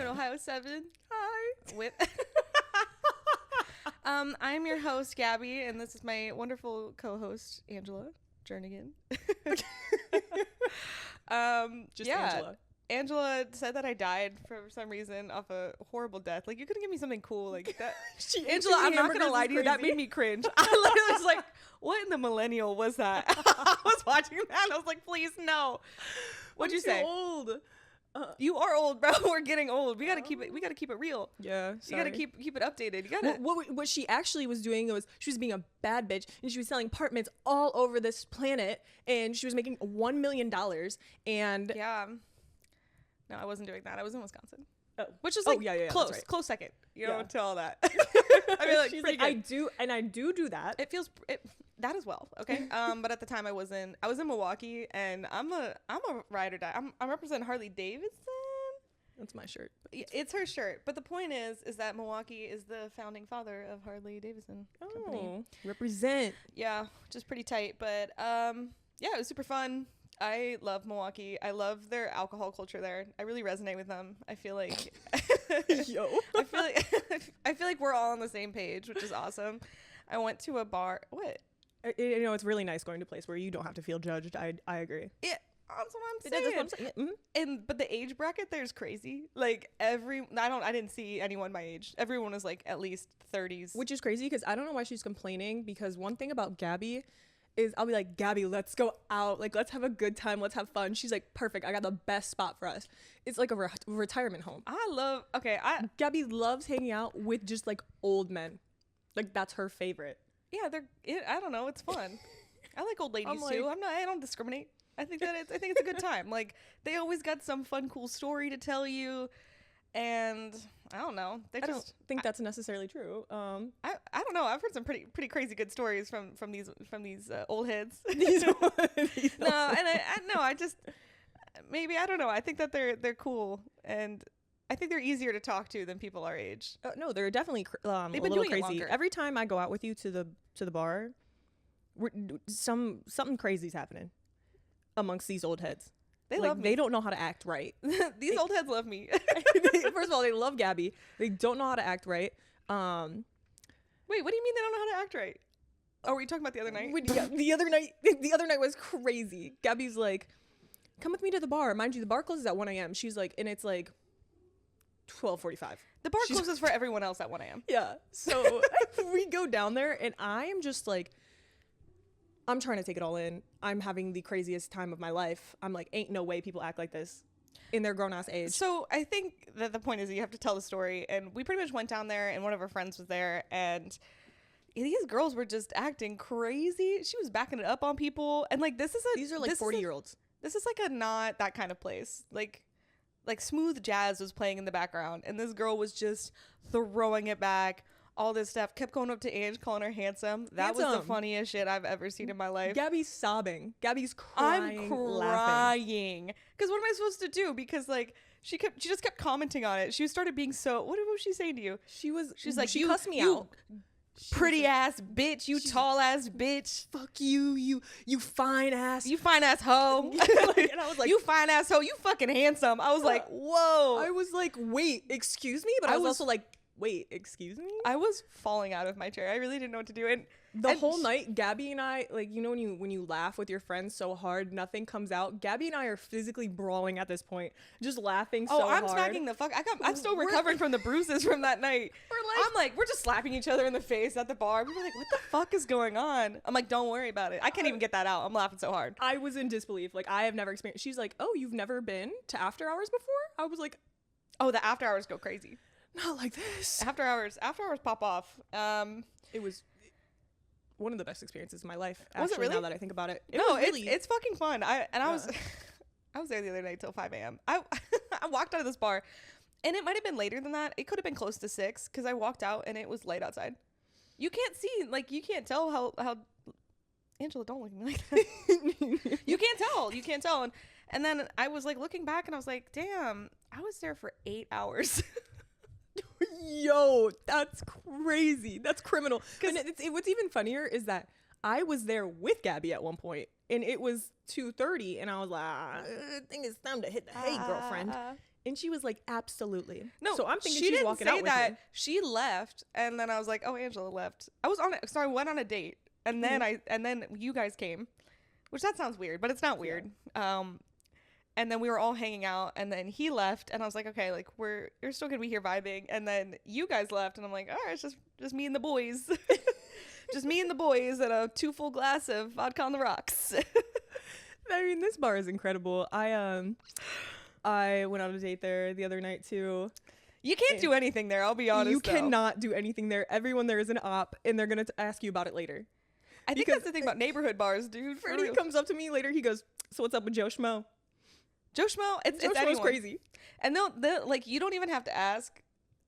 to Ohio 7. Hi. With I'm your host, Gabby, and this is my wonderful co-host, Angela Jernigan. Angela. Angela said that I died for some reason off a horrible death. Like, you couldn't give me something cool like that. Angela, I'm not gonna lie to you, that made me cringe. I literally was like, what in the millennial was that? I was watching that and I was like, please no. What'd you say? Old. You are old, bro. We're getting old. We gotta keep it. We gotta keep it real. Yeah, you gotta keep it updated. You gotta. What she actually was doing was she was being a bad bitch, and she was selling apartments all over this planet, and she was making $1 million. And yeah, no, I wasn't doing that. I was in Wisconsin, which is like close, right. close second. You know, to all that. I mean, like, she's like, I do that. It feels that as well. Okay. But at the time I was in Milwaukee, and I'm a ride or die. I'm representing Harley Davidson. That's my shirt. It's her shirt. But the point is that Milwaukee is the founding father of Harley Davidson company. Represent. Yeah, which is pretty tight. But yeah, it was super fun. I love Milwaukee. I love their alcohol culture there. I really resonate with them. I feel like I feel like we're all on the same page, which is awesome. I went to a bar. What? You know, it's really nice going to a place where you don't have to feel judged. I agree. Yeah, that's what I'm saying. That's what I'm saying. Mm-hmm. But the age bracket there is crazy. Like I didn't see anyone my age. Everyone was like at least 30s, which is crazy because I don't know why she's complaining. Because one thing about Gabby is I'll be like, Gabby, let's go out. Like, let's have a good time. Let's have fun. She's like, perfect. I got the best spot for us. It's like a retirement home. Gabby loves hanging out with just like old men. Like, that's her favorite. Yeah, I don't know. It's fun. I like old ladies too. I don't discriminate. I think it's a good time. Like, they always got some fun, cool story to tell you. And I don't know. I don't think that's necessarily true. I don't know. I've heard some pretty crazy good stories from these old heads. I just maybe I don't know. I think that they're cool, and I think they're easier to talk to than people our age. No, they're definitely they've been doing crazy. It longer. Every time I go out with you to the bar, something crazy's happening amongst these old heads. They love me. They don't know how to act right. These old heads love me. First of all, they love Gabby. They don't know how to act right. Wait, what do you mean they don't know how to act right? Oh, were you talking about the other night? The other night was crazy. Gabby's like, come with me to the bar. Mind you, the bar closes at 1 a.m. She's like, and it's like 12:45. The bar closes for everyone else at 1 a.m. Yeah. So we go down there, and I am just like, I'm trying to take it all in. I'm having the craziest time of my life. I'm like, ain't no way people act like this in their grown-ass age. So I think that the point is that you have to tell the story. And we pretty much went down there, and one of our friends was there, and these girls were just acting crazy. She was backing it up on people. And like, these are like 40-year-olds. This is like a not that kind of place. Like smooth jazz was playing in the background, and this girl was just throwing it back. All this stuff, kept going up to Ange, calling her handsome. That was the funniest shit I've ever seen in my life. Gabby's sobbing. Gabby's crying. I'm crying. Because what am I supposed to do? Because like she just kept commenting on it. She started being so. What was she saying to you? She's like, she cussed me out. Pretty ass bitch, you tall ass bitch. Fuck you, you fine ass. You fine ass hoe. And I was like, you fine ass hoe. You fucking handsome. I was like, whoa. I was like, wait, excuse me, but I was also like, wait, excuse me? I was falling out of my chair. I really didn't know what to do. And the whole night, Gabby and I, like, you know, when you laugh with your friends so hard, nothing comes out. Gabby and I are physically brawling at this point, just laughing so hard. Oh, I'm smacking the fuck. I'm still recovering from the bruises from that night. We're just slapping each other in the face at the bar. We're like, what the fuck is going on? I'm like, don't worry about it. I can't even get that out. I'm laughing so hard. I was in disbelief. Like, I have never experienced. She's like, oh, you've never been to after hours before? I was like, oh, the after hours go crazy. Not like this. After hours pop off. It was one of the best experiences of my life. Was it really? Now that I think about it. It's fucking fun. I was there the other night till 5 a.m. I walked out of this bar, and it might have been later than that. It could have been close to 6 because I walked out and it was light outside. You can't see, like, you can't tell how. Angela, don't look at me like that. You can't tell. And then I was like looking back and I was like, damn, I was there for 8 hours. Yo, that's crazy. That's criminal. What's even funnier is that I was there with Gabby at one point, and it was 2:30, and I was like, I think it's time to hit the hay, girlfriend. And she was like, absolutely. No, so I'm thinking she she's didn't walking say out with that. me. She left, and then I was like, oh, Angela left. I went on a date, and then then you guys came, which that sounds weird, but it's not weird. Yeah. And then we were all hanging out, and then he left, and I was like, okay, like you're still gonna be here vibing, and then you guys left, and I'm like, all right, it's just me and the boys, just me and the boys, and a 2 full glass of vodka on the rocks. I mean, this bar is incredible. I went on a date there the other night too. You can't do anything there. I'll be honest. You cannot do anything there. Everyone there is an op, and they're gonna ask you about it later. I think that's the thing about neighborhood bars, dude. Freddie comes up to me later. He goes, "So what's up with Joe Schmo?" Joe Schmo, it's Schmo's crazy. And they'll like, you don't even have to ask.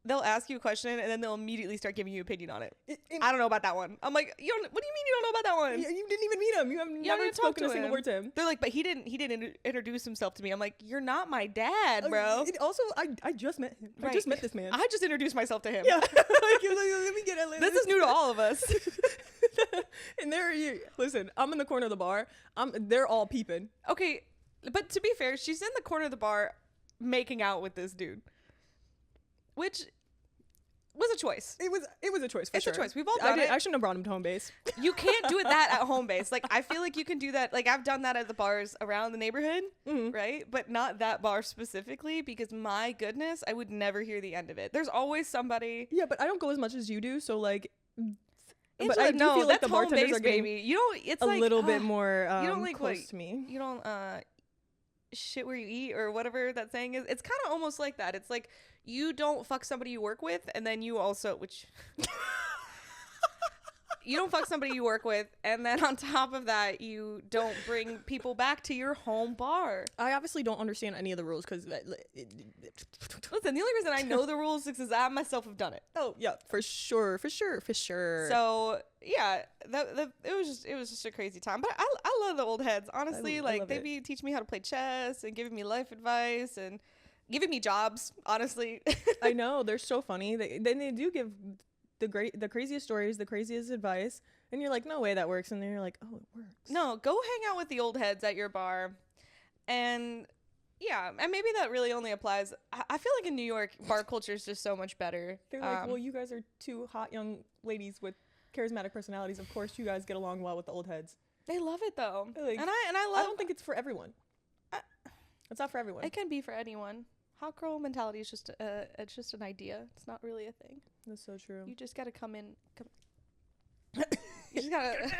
They'll ask you a question, and then they'll immediately start giving you opinion on it. I don't know about that one. I'm like, what do you mean you don't know about that one? You didn't even meet him. You have never spoken a single word to him. They're like, but he didn't introduce himself to me. I'm like, you're not my dad, bro. Also, I just met him. Right. I just met this man. I just introduced myself to him. Yeah. Let me get it. This is new to all of us. And listen, I'm in the corner of the bar. They're all peeping. Okay, but to be fair, she's in the corner of the bar making out with this dude, which was a choice. It was a choice for sure. It's a choice. We've all done it. I shouldn't have brought him to home base. You can't do that at home base. Like, I feel like you can do that. Like, I've done that at the bars around the neighborhood, right? But not that bar specifically, because my goodness, I would never hear the end of it. There's always somebody. Yeah, but I don't go as much as you do, so like. But I do feel like the bartenders are getting baby. You don't. It's a like, little bit more. You don't like close to me. You don't shit where you eat or whatever that saying is. It's kind of almost like that. It's like, you don't fuck somebody you work with, and then you also, which you don't fuck somebody you work with, and then on top of that, you don't bring people back to your home bar. I obviously don't understand any of the rules because listen, the only reason I know the rules is because I myself have done it. Oh yeah, for sure. So yeah, it was just a crazy time. But I love the old heads, honestly. Like, they be teaching me how to play chess and giving me life advice and giving me jobs, honestly. I know, they're so funny. They do give the craziest stories, the craziest advice, and you're like, no way that works, and then you're like, oh, it works. No, go hang out with the old heads at your bar, and yeah, and maybe that really only applies. I feel like in New York, bar culture is just so much better. They're like, well, you guys are 2 hot young ladies with charismatic personalities. Of course, you guys get along well with the old heads. They love it though, like, and I love. I don't think it's for everyone. It's not for everyone. It can be for anyone. Hot girl mentality is just it's just an idea. It's not really a thing. That's so true. You just gotta come in. You just gotta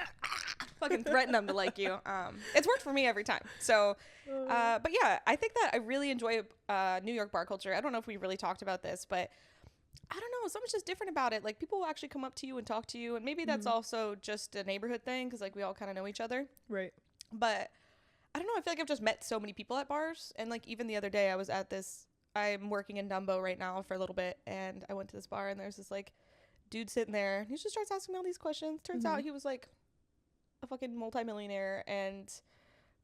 fucking threaten them to like you. It's worked for me every time. So, but yeah, I think that I really enjoy New York bar culture. I don't know if we really talked about this, but I don't know. Something's just different about it. Like, people will actually come up to you and talk to you, and maybe that's also just a neighborhood thing because like we all kind of know each other. Right. But I don't know. I feel like I've just met so many people at bars, and like even the other day I was at this. I'm working in Dumbo right now for a little bit, and I went to this bar, and there's this like dude sitting there, and he just starts asking me all these questions. Turns out he was like a fucking multimillionaire and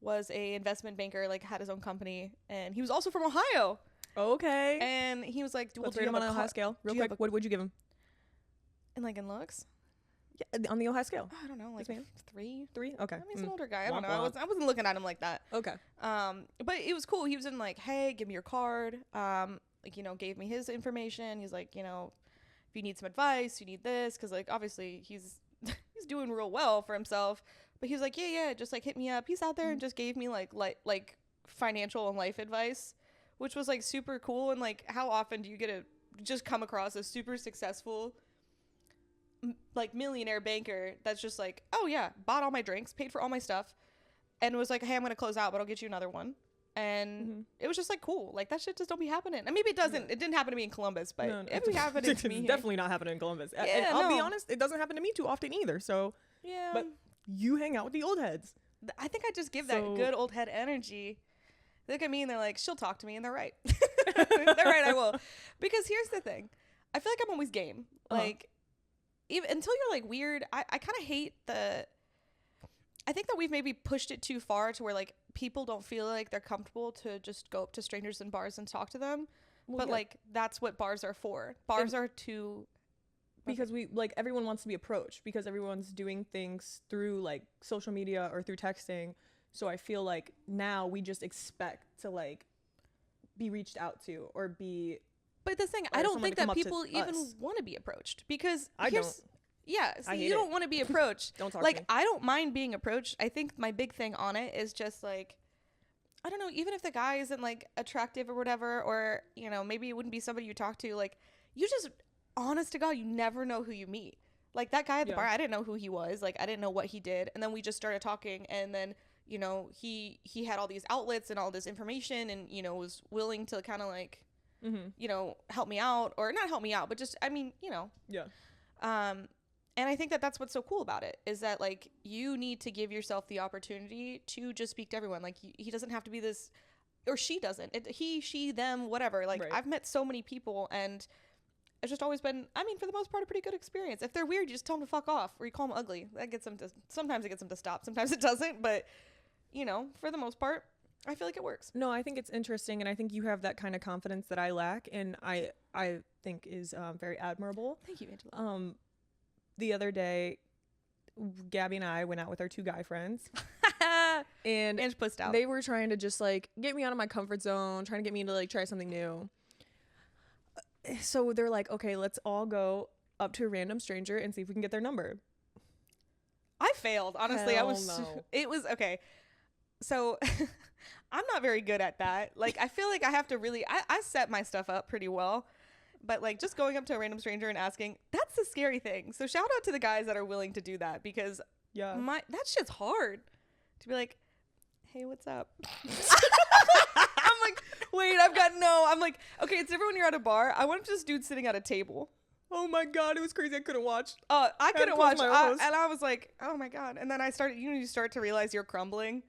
was a investment banker, like had his own company, and he was also from Ohio. Okay. And he was like, let's rate him on an Ohio scale real quick. What would you give him? And like in looks? Yeah, on the Ohio scale. I don't know, like 3. Okay. I mean, he's an older guy. I don't know. I wasn't looking at him like that. Okay. But it was cool. He was in like, hey, give me your card. Like, you know, gave me his information. He's like, you know, if you need some advice, you need this, because like obviously he's doing real well for himself. But he was like, yeah, just like hit me up. He's out there and just gave me like financial and life advice, which was like super cool. And like, how often do you get to just come across a super successful like millionaire banker that's just like, oh yeah, bought all my drinks, paid for all my stuff, and was like, hey, I'm gonna close out, but I'll get you another one. And it was just like, cool. Like, that shit just don't be happening. And maybe it doesn't. It didn't happen to me in Columbus, but it be happening to me. It's definitely not happening in Columbus. Yeah, and I'll be honest, it doesn't happen to me too often either. So yeah, but you hang out with the old heads. I think I just give that good old head energy. They look at me and they're like, she'll talk to me, and they're right. They're right, I will. Because here's the thing, I feel like I'm always game. Like, even until you're like weird, I kind of hate I think that we've maybe pushed it too far to where like people don't feel like they're comfortable to just go up to strangers in bars and talk to them. Well, but like, that's what bars are for. Bars are to, because we like, everyone wants to be approached because everyone's doing things through like social media or through texting. So I feel like now we just expect to like be reached out to or be. But the thing, Or I don't someone think to come that up to people even us. want to be approached because I here's, don't. yeah, I see, hate you it. don't want to be approached. Don't talk like to me. I don't mind being approached. I think my big thing on it is just like, I don't know, even if the guy isn't like attractive or whatever, or you know, maybe it wouldn't be somebody you talk to, like you just, honest to God, you never know who you meet. Like that guy at the bar, I didn't know who he was, like I didn't know what he did, and then we just started talking, and then you know, he had all these outlets and all this information, and you know, was willing to kind of like, you know, help me out, or not help me out, but just, I mean, you know, and I think that that's what's so cool about it, is that like you need to give yourself the opportunity to just speak to everyone. Like he doesn't have to be this, or she doesn't, he, she, them, whatever. Like I've met so many people, and it's just always been, I mean, for the most part, a pretty good experience. If they're weird, you just tell them to fuck off, or you call them ugly. That gets them to, sometimes it gets them to stop, sometimes it doesn't, but you know, for the most part, I feel like it works. No, I think it's interesting, and I think you have that kind of confidence that I lack, and I think is very admirable. Thank you, Angela. The other day, Gabby and I went out with our 2 guy friends, and Ange pussed out. they were trying to just like get me out of my comfort zone, trying to get me to like try something new. So they're like, okay, let's all go up to a random stranger and see if we can get their number. I failed, honestly. Hell I was no. It was okay. So I'm not very good at that. Like I feel like I have to really, I set my stuff up pretty well, but like just going up to a random stranger and asking, that's the scary thing. So shout out to the guys that are willing to do that, because that shit's hard to be like, hey, what's up? I'm like, wait, I'm like, okay, it's different when you're at a bar. I want this dude sitting at a table. Oh my God, it was crazy. I couldn't watch. I couldn't watch. My eyes. And I was like, oh my God. And then I started, you start to realize you're crumbling,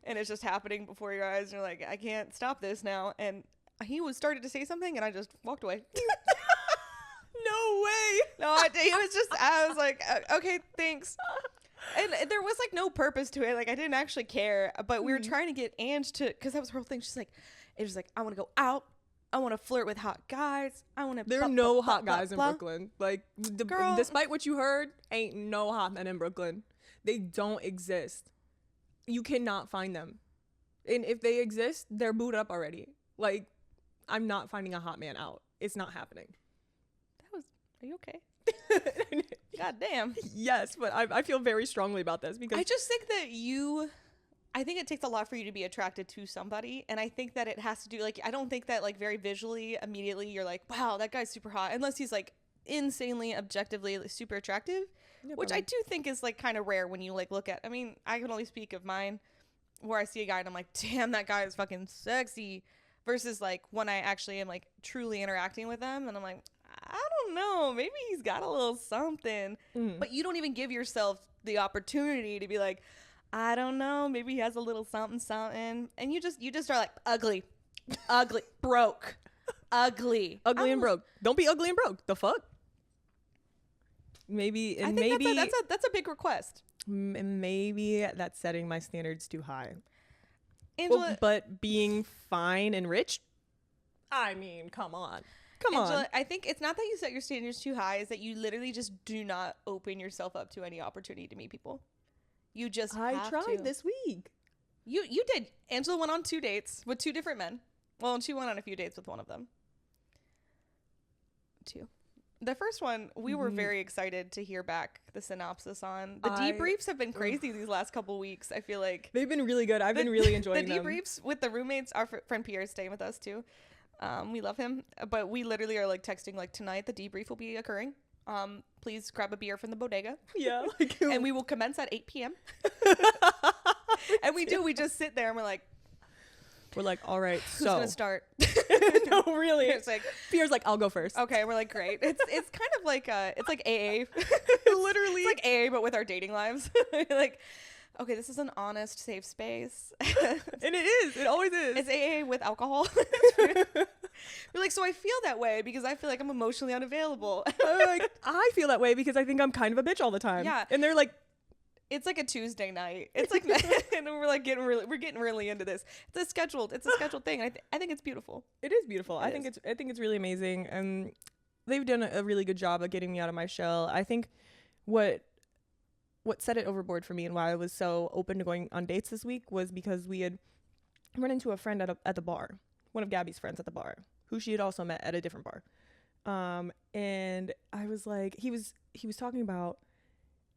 and it's just happening before your eyes. And you're like, I can't stop this now. And he started to say something, and I just walked away. No way. No, he was just, I was like, okay, thanks. And there was like no purpose to it. Like I didn't actually care, but we were trying to get Ange to, because that was her whole thing. She's like, it was like, I want to go out. I want to flirt with hot guys. I want to. There are no hot guys in Brooklyn. Like, girl, despite what you heard, ain't no hot men in Brooklyn. They don't exist. You cannot find them. And if they exist, they're booed up already. Like, I'm not finding a hot man out. It's not happening. Are you okay? God damn. Yes, but I feel very strongly about this, because I just think that I think it takes a lot for you to be attracted to somebody, and I think that it has to do, like, I don't think that like very visually immediately you're like, wow, that guy's super hot, unless he's like insanely objectively like, super attractive, which I do think is like kind of rare when you like look at, I mean, I can only speak of mine, where I see a guy and I'm like, damn, that guy is fucking sexy, versus like when I actually am like truly interacting with them and I'm like, I don't know, maybe he's got a little something, but you don't even give yourself the opportunity to be like, I don't know, maybe he has a little something, and you just are like, ugly, broke, ugly and broke. Don't be ugly and broke. The fuck? Maybe, and I think maybe that's a big request. Maybe that's setting my standards too high. Angela, but being fine and rich, I mean, come on. Angela, I think it's not that you set your standards too high, is that you literally just do not open yourself up to any opportunity to meet people. You just have tried this week. You did. Angela went on 2 dates with 2 different men. Well, and she went on a few dates with one of them. 2. The first one, we were very excited to hear back the synopsis on. The debriefs have been crazy these last couple weeks. I feel like they've been really good. I've been really enjoying the debriefs with the roommates. Our friend Pierre is staying with us too. We love him, but we literally are like texting like, tonight the debrief will be occurring. Please grab a beer from the bodega. Yeah. And we will commence at 8 p.m. And we just sit there and we're like, all right, who's gonna start? No, really. It's like, Pierre's like, I'll go first. Okay, we're like, great. It's kind of like it's like AA. Literally. It's like AA, but with our dating lives. Like, okay, this is an honest, safe space. And it is. It always is. It's AA with alcohol. We're like, so I feel that way because I feel like I'm emotionally unavailable. Like, I feel that way because I think I'm kind of a bitch all the time. Yeah. And they're like, it's like a Tuesday night. It's like, and we're like getting really into this. It's a scheduled thing. I think it's beautiful. It is beautiful. I think it's really amazing. And they've done a really good job of getting me out of my shell. I think what set it overboard for me and why I was so open to going on dates this week was because we had run into a friend at the bar one of Gabby's friends at the bar, who she had also met at a different bar. And I was like, he was talking about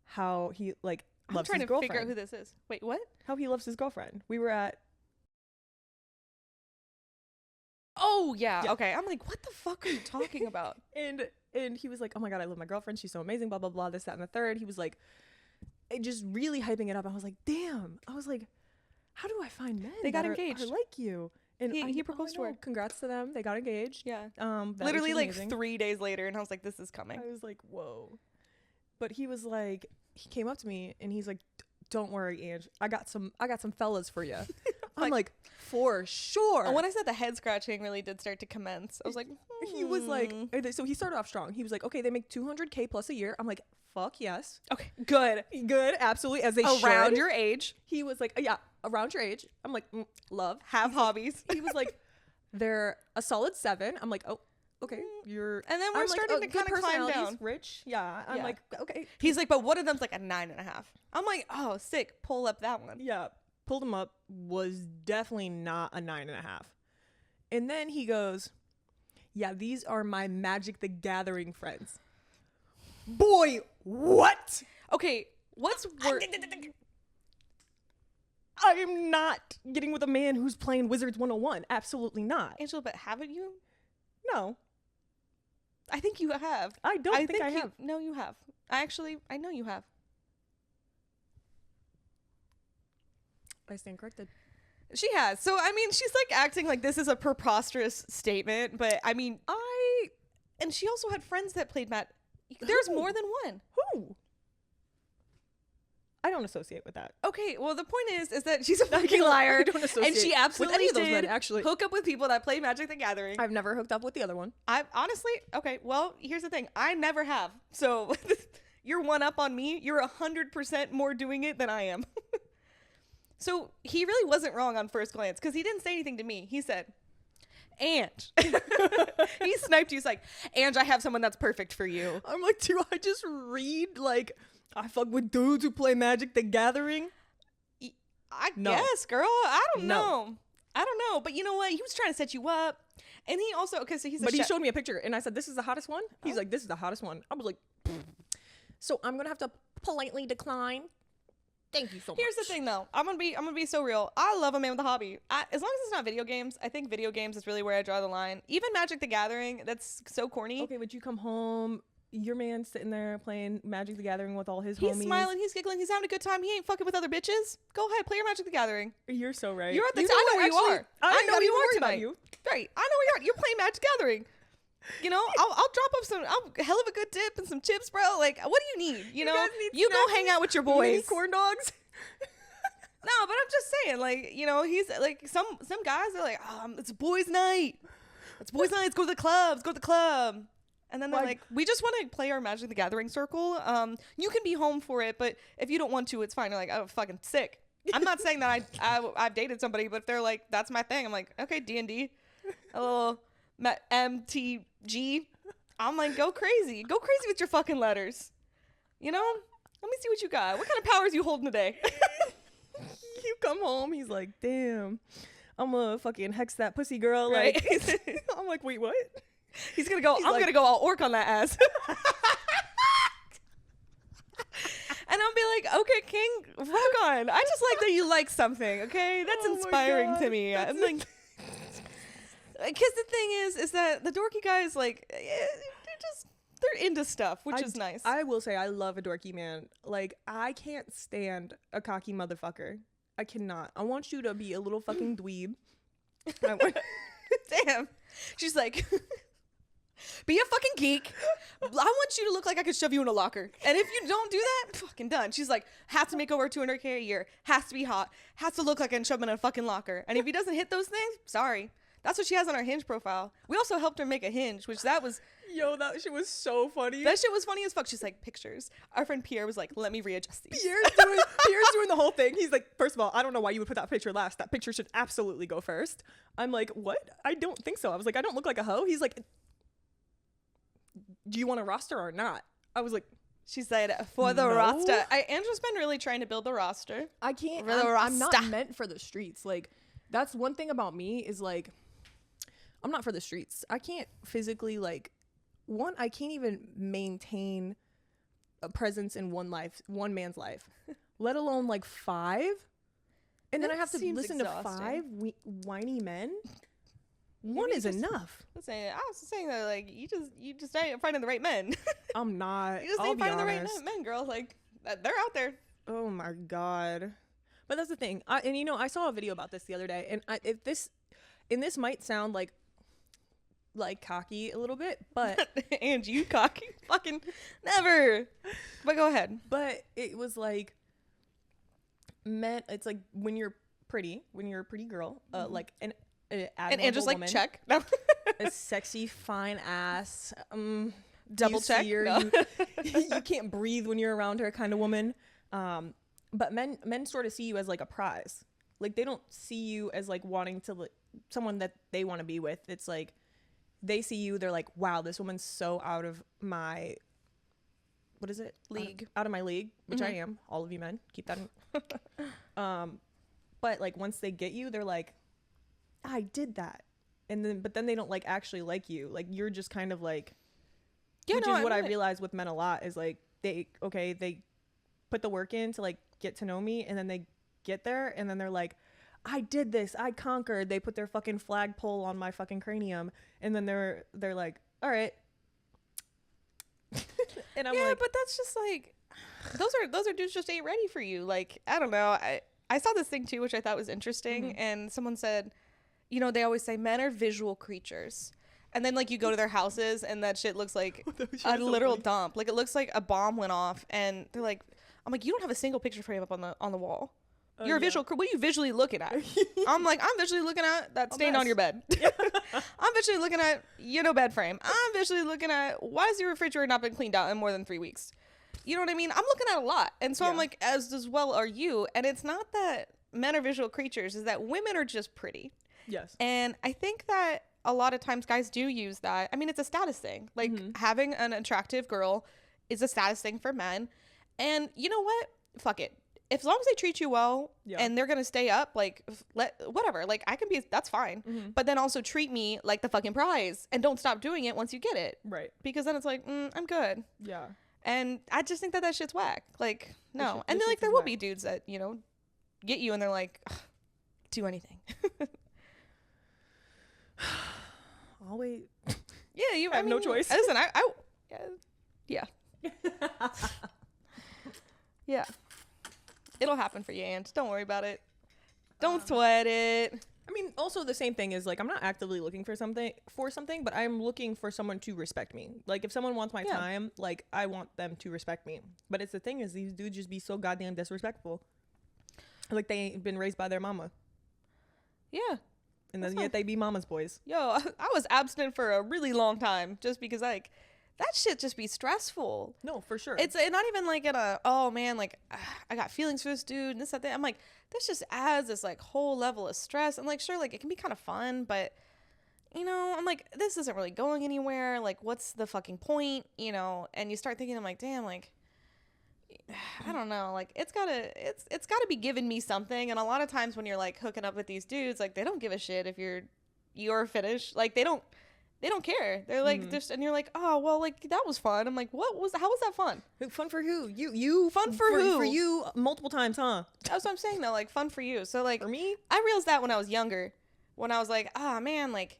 how he like loves his girlfriend. I'm trying to figure out who this is. Wait, what? How he loves his girlfriend. We were at. Oh yeah. Okay. I'm like, what the fuck are you talking about? and he was like, oh my God, I love my girlfriend. She's so amazing. Blah blah blah. This, that, and the third. He was like, just really hyping it up. I was like, damn. I was like, how do I find men? They got engaged. Are like you. And he proposed to her. Congrats to them. They got engaged. Yeah. Literally like 3 days later, and I was like, this is coming. I was like, whoa. But he was like, he came up to me and he's like, don't worry, Ange. I got some fellas for you. I'm like, for sure. And when I said the head scratching really did start to commence, I was like, he was like, so he started off strong. He was like, okay, they make $200K plus a year. I'm like, fuck yes. Okay, good, absolutely, as they around should. Your age. He was like, yeah, around your age. I'm like, love, have hobbies. He was like, they're a solid 7. I'm like, oh, okay, you're. And then we're starting to kind of climb down. Rich, yeah. I'm like, okay. He's like, but one of them's like a 9.5. I'm like, oh, sick. Pull up that one. Yeah, pulled him up. Was definitely not a 9.5. And then he goes, yeah, these are my Magic the Gathering friends. Boy, what? Okay, what's worse? I am not getting with a man who's playing Wizards 101. Absolutely not. Angela, but haven't you? No. I think you have. I don't think I have. No, you have. I know you have. I stand corrected. She has. So, I mean, she's like acting like this is a preposterous statement, but I mean, and she also had friends that played Magic. There's more than one. Who? I don't associate with that. Okay, well, the point is that she's a fucking liar. I don't associate and she absolutely with any of those did men, actually. Hook up with people that play Magic the Gathering. I've never hooked up with the other one. I honestly, okay, well, here's the thing. I never have. So you're one up on me. You're 100% more doing it than I am. So he really wasn't wrong on first glance because he didn't say anything to me. He said, Ange. He sniped you. He's like, Ange, I have someone that's perfect for you. I'm like, do I just read like I fuck with dudes who play Magic the Gathering? I guess, girl. I don't know. But you know what? He was trying to set you up. And he also, okay, so he's he showed me a picture and I said, this is the hottest one? He's like, this is the hottest one. I was like, so I'm going to have to politely decline. Thank you so much. Here's the thing, though. I'm gonna be so real. I love a man with a hobby. As long as it's not video games, I think video games is really where I draw the line. Even Magic the Gathering, that's so corny. Okay, but you come home, your man's sitting there playing Magic the Gathering with all his homies. He's smiling, he's giggling, he's having a good time. He ain't fucking with other bitches. Go ahead, play your Magic the Gathering. You're so right. You're at the I know where you are. I know where you are tonight. Right. I know where you are. You're playing Magic the Gathering. You know, I'll drop up some hell of a good dip and some chips, bro. Like, what do you need? You know, you go hang out with your boys. Mini corn dogs. No, but I'm just saying, like, you know, he's like some guys are like, it's boys' night. It's boys' night. Let's go to the club. Let's go to the club. And then they're like, we just want to play our Magic the Gathering circle. You can be home for it, but if you don't want to, it's fine. You're like, oh, fucking sick. I'm not saying that I've dated somebody, but if they're like, that's my thing. I'm like, okay, D&D, a little MTG. I'm like, go crazy with your fucking letters. You know, let me see what you got. What kind of powers you holding today? You come home, he's like, damn, I'm gonna fucking hex that pussy girl. Right. Like, I'm like, wait, what? He's gonna go, I'm gonna go all orc on that ass. And I'll be like, okay, King, rock on. I just like that you like something, okay? That's inspiring to me. I'm like, because the thing is that the dorky guys, like, they're into stuff, which is nice. I will say I love a dorky man. Like, I can't stand a cocky motherfucker. I cannot. I want you to be a little fucking dweeb. Damn. She's like, be a fucking geek. I want you to look like I could shove you in a locker. And if you don't do that, fucking done. She's like, has to make over $200K a year. Has to be hot. Has to look like I can shove him in a fucking locker. And if he doesn't hit those things, sorry. That's what she has on her Hinge profile. We also helped her make a Hinge, which that was... Yo, that shit was so funny. That shit was funny as fuck. She's like, pictures. Our friend Pierre was like, let me readjust these. Pierre's doing the whole thing. He's like, first of all, I don't know why you would put that picture last. That picture should absolutely go first. I'm like, what? I don't think so. I was like, I don't look like a hoe. He's like, do you want a roster or not? I was like... She said, for the roster. Andrew's been really trying to build the roster. I can't. I'm not meant for the streets. Like, that's one thing about me is like, I'm not for the streets. I can't physically like I can't even maintain a presence in one man's life, let alone like 5. And then I have to listen to 5 whiny men. One is enough. Listen, I was saying that like you just ain't finding the right men. I'm not. You just ain't finding the right men, girl. Like they're out there. Oh my God. But that's the thing. I saw a video about this the other day, and this might sound like cocky a little bit, but and you cocky, fucking never. But go ahead. But it was like men. It's like when you're a pretty girl, like an just like woman, check a sexy fine ass, double check. No. You can't breathe when you're around her kind of woman. But men sort of see you as like a prize. Like they don't see you as like wanting to someone that they want to be with. It's like they see you, they're like, wow, this woman's so out of my league, out of my league, which I am. All of you men, keep that in. But like once they get you, they're like, I did that. But then they don't like actually like you. Like you're just kind of like, I realize with men a lot is like they put the work in to like get to know me, and then they get there and then they're like, I did this, I conquered. They put their fucking flagpole on my fucking cranium, and then they're like, all right. And I'm like, but that's just like those are dudes just ain't ready for you. Like I don't know. I saw this thing too, which I thought was interesting, and someone said, they always say men are visual creatures. And then, like, you go to their houses, and that shit looks like a literal dump. Like, it looks like a bomb went off, and they're like, I'm like, you don't have a single picture frame up on the wall. You're a visual. What are you visually looking at? I'm like, I'm visually looking at that stain on your bed. I'm visually looking at, bed frame. I'm visually looking at, why has your refrigerator not been cleaned out in more than 3 weeks? You know what I mean? I'm looking at a lot. And so I'm like, as well are you. And it's not that men are visual creatures, is that women are just pretty. Yes. And I think that a lot of times guys do use that. I mean, it's a status thing. Like having an attractive girl is a status thing for men. And you know what? Fuck it. As long as they treat you well and they're going to stay up, like whatever, like that's fine. But then also treat me like the fucking prize and don't stop doing it once you get it. Right. Because then it's like, I'm good. Yeah. And I just think that shit's whack. Like, no. And then like there will be dudes that, get you and they're like, do anything. I'll wait. Yeah, I have no choice. Listen, yeah. Yeah. It'll happen for you, Aunt. Don't worry about it. Don't sweat it. I mean, also the same thing is like I'm not actively looking for something, but I'm looking for someone to respect me. Like if someone wants my time, like I want them to respect me. But it's the thing is these dudes just be so goddamn disrespectful. Like they ain't been raised by their mama. Yeah. And then yet they be mama's boys. Yo, I was abstinent for a really long time just because like that shit just be stressful. No, for sure. It's not even like oh man, like I got feelings for this dude and this, that. I'm like, this just adds this like whole level of stress. I'm like, sure, like it can be kind of fun, but I'm like, this isn't really going anywhere. Like, what's the fucking point? And you start thinking, I'm like, damn, like, I don't know, like it's gotta be giving me something. And a lot of times when you're like hooking up with these dudes, like they don't give a shit if you're finished. Like they don't care. They're like just, and you're like, oh well, like that was fun. I'm like, how was that fun? Fun for who? You fun for who? For you multiple times, huh? That's what I'm saying though, like fun for you. So like for me, I realized that when I was younger, when I was like, man, like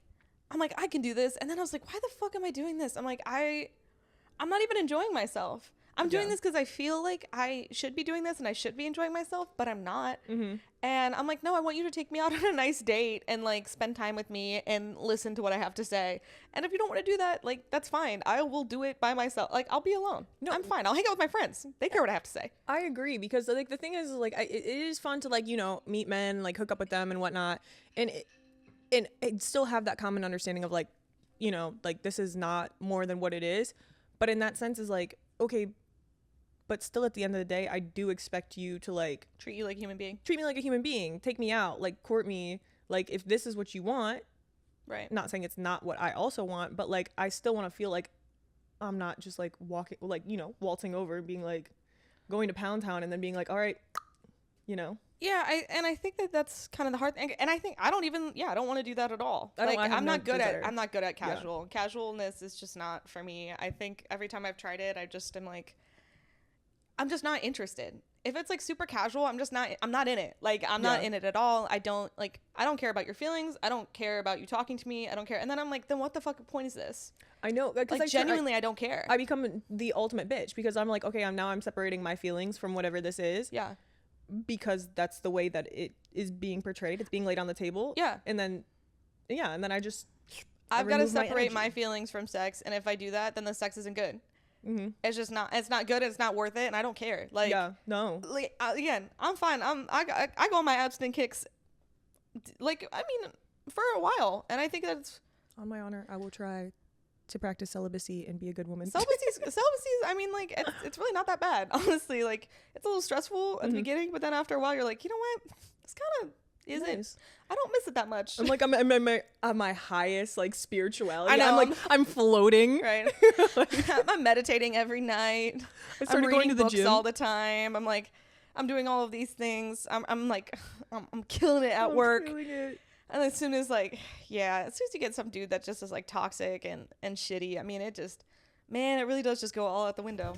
I'm like I can do this, and then I was like, why the fuck am I doing this? I'm like I'm not even enjoying myself. I'm doing this because I feel like I should be doing this and I should be enjoying myself, but I'm not. And I'm like, no, I want you to take me out on a nice date and like spend time with me and listen to what I have to say. And if you don't want to do that, like that's fine. I will do it by myself. Like I'll be alone. No, I'm fine. I'll hang out with my friends. They care what I have to say. I agree because like the thing is like it is fun to like meet men, like hook up with them and whatnot, and it still have that common understanding of like like this is not more than what it is. But in that sense is like okay. But still at the end of the day, I do expect you to like treat you like a human being. Treat me like a human being. Take me out, like court me. Like if this is what you want, right? Not saying it's not what I also want, but like I still want to feel like I'm not just like walking, like waltzing over and being like going to Pound Town and then being like, all right, Yeah, I think that's kind of the hard thing, and I think I don't want to do that at all. I'm not good at casual. Yeah. Casualness is just not for me. I think every time I've tried it, I just am like, I'm just not interested. If it's like super casual, I'm not in it. Like I'm not in it at all. I don't care about your feelings. I don't care about you talking to me. I don't care. And then I'm like, then what the fuck point is this? I know, like genuinely, I don't care. I become the ultimate bitch because I'm like, okay, I'm separating my feelings from whatever this is. Yeah. Because that's the way that it is being portrayed. It's being laid on the table. Yeah. And then I've got to separate my feelings from sex. And if I do that, then the sex isn't good. Mm-hmm. It's not good. It's not worth it. And I don't care. Like, yeah, no. Like, again, I'm fine. I go on my abstinent kicks. Like, I mean, for a while. And I think that's. On my honor, I will try to practice celibacy and be a good woman. Celibacy's I mean, like, it's really not that bad, honestly. Like, it's a little stressful at the beginning, but then after a while you're like, you know what, this kind of isn't. I don't miss it that much. I'm like, I'm at my highest like spirituality. I know. I'm like, I'm floating. Right. I'm meditating every night. I started going to the books gym all the time. I'm like, I'm doing all of these things. I'm like, I'm killing it at work. Killing it. And as soon as you get some dude that just is like toxic and shitty, I mean, it really does just go all out the window.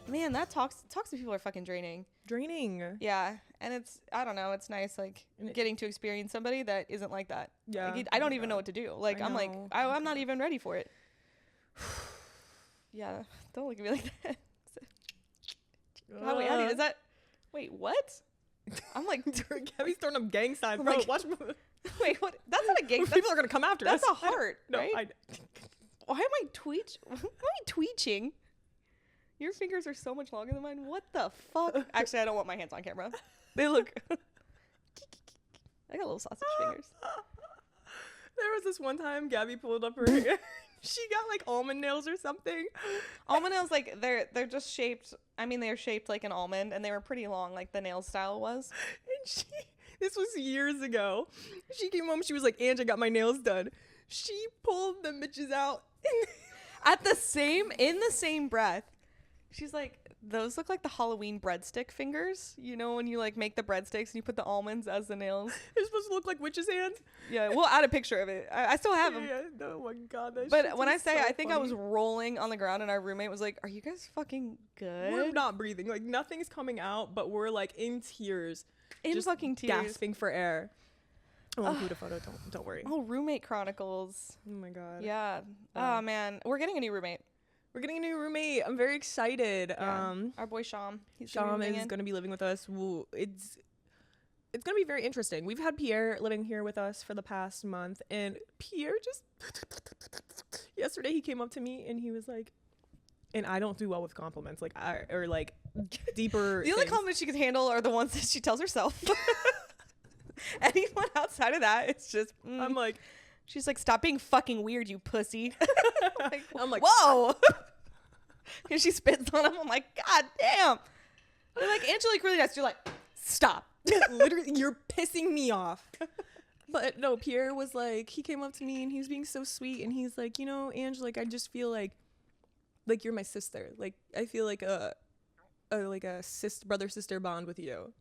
Man, that toxic people are fucking draining. Yeah. And I don't know, it's nice, like, getting to experience somebody that isn't like that. Yeah. Like, I don't even know what to do. Like, I'm like, I'm not even ready for it. Yeah. Don't look at me like that. Wait, what? I'm like, Gabby's throwing up gang signs, bro. Like, watch. Wait, what? That's not a gang. People are gonna come after us. That's a heart, right? No, why am I tweeching? Your fingers are so much longer than mine. What the fuck? Actually, I don't want my hands on camera. They look. I got little sausage fingers. There was this one time Gabby pulled up her hair. She got like almond nails or something. Almond nails, like they're just shaped. I mean, they're shaped like an almond, and they were pretty long, like the nail style was. And this was years ago. She came home. She was like, "Ange, I got my nails done." She pulled the bitches out in the same breath. She's like, those look like the Halloween breadstick fingers. You know, when you like make the breadsticks and you put the almonds as the nails. They're supposed to look like witches' hands. Yeah, we'll add a picture of it. I still have them. Yeah, oh my god. But when I say, I think I was rolling on the ground and our roommate was like, "Are you guys fucking good?" We're not breathing. Like nothing's coming out, but we're like in tears. Just fucking tears. Gasping for air. I'll include a photo. Don't worry. Oh, roommate chronicles. Oh my god. Yeah. Oh man, we're getting a new roommate. I'm very excited. Yeah. Our boy Sham. Sham is going to be living with us. It's going to be very interesting. We've had Pierre living here with us for the past month, and Pierre just yesterday he came up to me and he was like, and I don't do well with compliments, like deeper. The only compliments she can handle are the ones that she tells herself. Anyone outside of that, it's just I'm like. She's like, "Stop being fucking weird, you pussy." I'm like, whoa. And she spits on him. I'm like, God damn. They're like, Angelique really nice. You're like, stop. Literally, you're pissing me off. But no, Pierre was like, he came up to me and he was being so sweet. And he's like, you know, Ange, like, I just feel like you're my sister. Like, I feel like a brother-sister bond with you.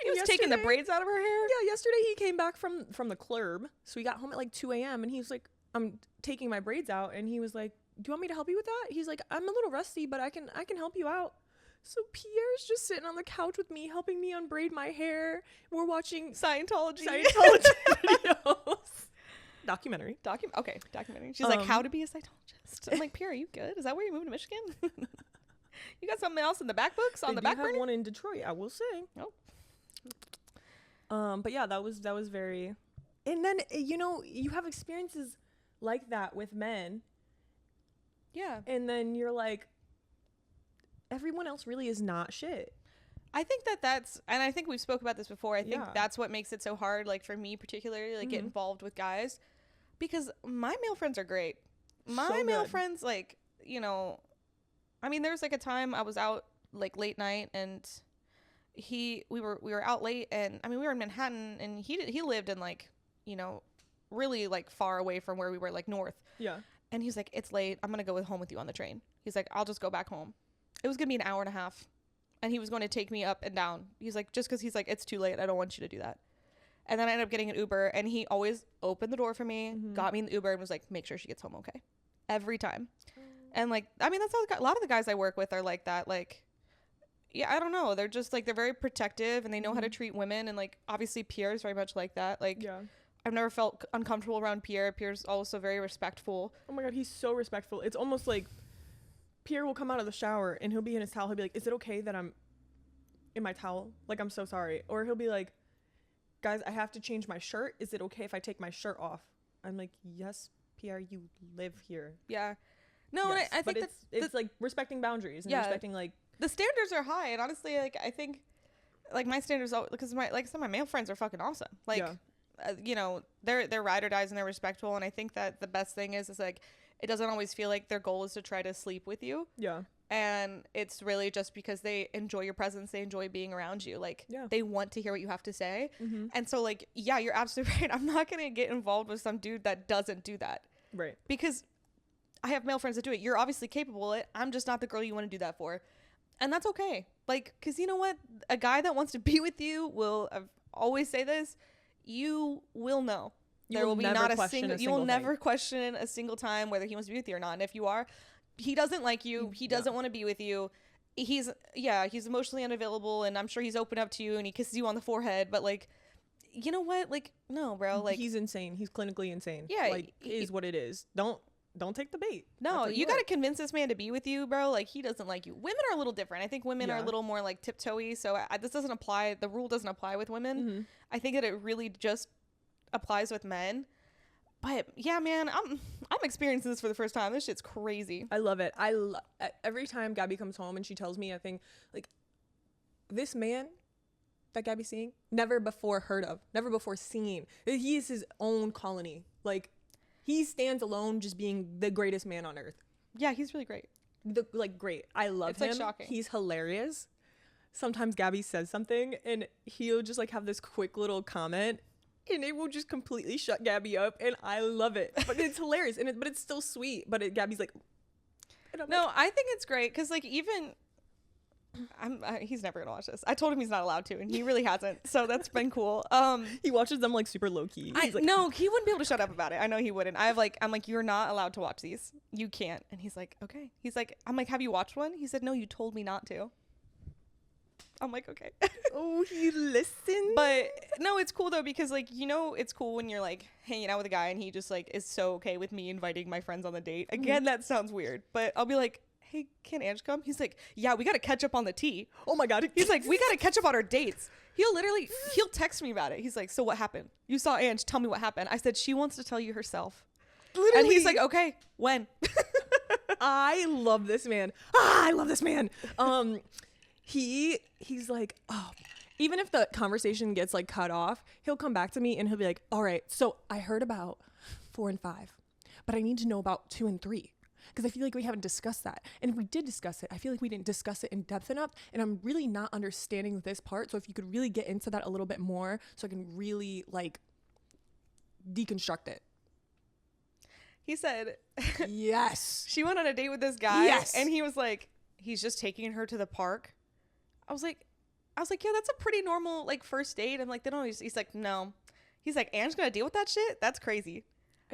He was taking the braids out of her hair. Yeah, yesterday he came back from the club, so he got home at like 2 a.m. and he was like, "I'm taking my braids out," and he was like, "Do you want me to help you with that?" He's like, "I'm a little rusty, but I can help you out." So Pierre's just sitting on the couch with me, helping me unbraid my hair. We're watching Scientology videos. Documentary. Documentary. She's like, "How to be a Scientologist." I'm like, "Pierre, are you good? Is that where you're moving to Michigan?" You got something else in the back books on the back burner? Have one in Detroit, I will say. Oh. But yeah, that was very. And then you know, you have experiences like that with men. Yeah. And then you're like, everyone else really is not shit. I think that's, and I think we've spoke about this before. I think that's what makes it so hard, like for me particularly, like get involved with guys, because my male friends are great. My male friends, like, you know, I mean, there's like a time I was out like late night and we were out late, and I mean, we were in Manhattan, and he lived in like, you know, really like far away from where we were, like north. Yeah. And he's like, "It's late. I'm going to go home with you on the train." He's like, "I'll just go back home." It was going to be an hour and a half. and he was going to take me up and down. He's like, just because he's like, it's too late, I don't want you to do that. And then I ended up getting an Uber, and he always opened the door for me, got me in the Uber, and was like, make sure she gets home okay, every time. And like, I mean, that's how a lot of the guys I work with are like that. Like, yeah, I don't know, they're just like, they're very protective, and they know how to treat women. And like, obviously Pierre is very much like that. Like, I've never felt uncomfortable around Pierre. Pierre's also very respectful. Oh my god, he's so respectful. It's almost like Pierre will come out of the shower and he'll be in his towel. He'll be like, is it okay that I'm in my towel? Like, I'm so sorry. Or he'll be like, guys, I have to change my shirt. Is it okay if I take my shirt off? I'm like, yes, Pierre, you live here. Yeah. No, yes, I think it's like respecting boundaries and respecting, like, the standards are high. And honestly, like, I think like my standards, because my, like, some of my male friends are fucking awesome. Like, you know, they're ride or dies and they're respectful. And I think that the best thing is like, it doesn't always feel like their goal is to try to sleep with you. Yeah. And it's really just because they enjoy your presence. They enjoy being around you. Like, they want to hear what you have to say. And so, like, yeah, you're absolutely right. I'm not going to get involved with some dude that doesn't do that. Right. Because I have male friends that do it. You're obviously capable of it. I'm just not the girl you want to do that for. And that's okay. Like, because you know what? A guy that wants to be with you will always say this. You will know. There will be not a single you will never question a single time whether he wants to be with you or not. And if you are, he doesn't like you. He doesn't want to be with you. He's emotionally unavailable, and I'm sure he's open up to you and he kisses you on the forehead. But like, you know what? Like, no, bro. Like, he's insane. He's clinically insane. Yeah, like, is what it is. Don't take the bait. No, you got to convince this man to be with you, bro. Like, he doesn't like you. Women are a little different. I think women are a little more like tiptoey. So this doesn't apply. The rule doesn't apply with women. I think that it really just applies with men. But yeah, man, I'm experiencing this for the first time. This shit's crazy. I love it. Every time Gabby comes home and she tells me, I think, like, this man that Gabby's seeing, never before heard of, never before seen. He is his own colony. Like, he stands alone, just being the greatest man on earth. Yeah, he's really great. Great. I love him. It's like shocking. He's hilarious. Sometimes Gabby says something and he'll just like have this quick little comment, and it will just completely shut Gabby up, and I love it. But it's hilarious, but it's still sweet. But Gabby's like, I think it's great because like even he's never gonna watch this. I told him he's not allowed to, and he really hasn't. So that's been cool. He watches them like super low key. No, he wouldn't be able to shut up about it. I know he wouldn't. I'm like, you're not allowed to watch these. You can't. And he's like, okay. He's like, I'm like, have you watched one? He said, no, you told me not to. I'm like, okay. Oh, he listened. But no, it's cool though, because like, you know, it's cool when you're like hanging out with a guy and he just like is so okay with me inviting my friends on the date. Again, that sounds weird, but I'll be like, hey, can Ange come? He's like, yeah, we got to catch up on the tea. Oh my God. He's like, we got to catch up on our dates. He'll text me about it. He's like, so what happened? You saw Ange. Tell me what happened. I said, she wants to tell you herself. Literally. And he's like, okay, when? I love this man. I love this man. He's like, oh, even if the conversation gets like cut off, he'll come back to me and he'll be like, all right, so I heard about 4 and 5, but I need to know about 2 and 3. Because I feel like we haven't discussed that. And if we did discuss it, I feel like we didn't discuss it in depth enough. And I'm really not understanding this part. So if you could really get into that a little bit more so I can really like deconstruct it. He said, yes. She went on a date with this guy. Yes. And he was like, he's just taking her to the park. I was like, yeah, that's a pretty normal like first date. I'm like, they don't always, he's like, no. He's like, Ange's gonna deal with that shit? That's crazy.